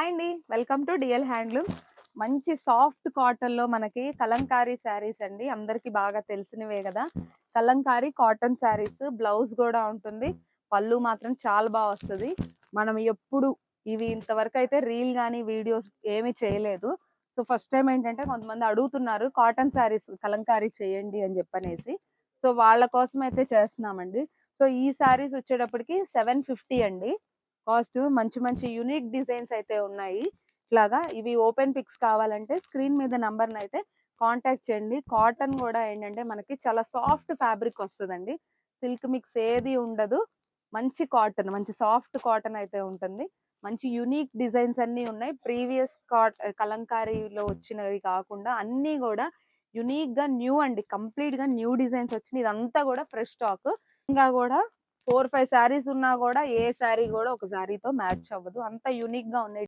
Hi అండి. Welcome to DL handloom. మంచి soft కాటన్‌లో మనకి కలంకారీ శారీస్ అండి. అందరికీ బాగా తెలిసినవే గదా! కలంకారీ కాటన్ శారీస్ బ్లౌజ్ గూడా ఉంటుంది. పళ్ళు మాత్రం చాలా వస్తది. మనం ఎప్పుడు ఇవి ఇంతవరకైతే రీల్ గాని, వీడియోస్ ఏమి చేయలేదు. సో, ఫస్ట్ టైమ్ ఏంటంటే కొంతమంది అడుగుతున్నారు కాటన్ శారీస్ కలంకారీ చేయండి అని జెప్పనేసి. సో, వాళ్ళ కోసం అయితే చేస్తున్నామండి. సో, ఈ శారీస్ వచ్చేటప్పటికి 750 అండి. కాస్ట్ మంచి మంచి యూనిక్ డిజైన్స్ అయితే ఉన్నాయి. ఇట్లాగా ఇవి ఓపెన్ పిక్స్ కావాలంటే స్క్రీన్ మీద నంబర్‌నైతే కాంటాక్ట్ చేయండి. కాటన్ గూడా ఏంటంటే మనకి చాలా సాఫ్ట్ ఫ్యాబ్రిక్ వస్తదండి. సిల్క్ మిక్స్ ఏది ఉండదు. మంచి కాటన్, మంచి సాఫ్ట్ కాటన్ అయితే ఉంటుంది. మంచి యూనిక్ డిజైన్స్ అన్నీ ఉన్నాయి. ప్రీవియస్ కలంకారీలో వచ్చినవి కాకుండా అన్నీ గూడా యూనిక్‌గా న్యూ అండి. కంప్లీట్‌గా న్యూ డిజైన్స్ వచ్చినాయి. ఇదంతా గూడా ఫ్రెష్ స్టాక్. ఇంకా గూడా 4, 5 శారీస్ ఉన్నా గూడా ఏ శారీ గూడా ఒక శారీతో మ్యాచ్ అవ్వదు. అంత యూనిక్‌గా ఉన్నాయి.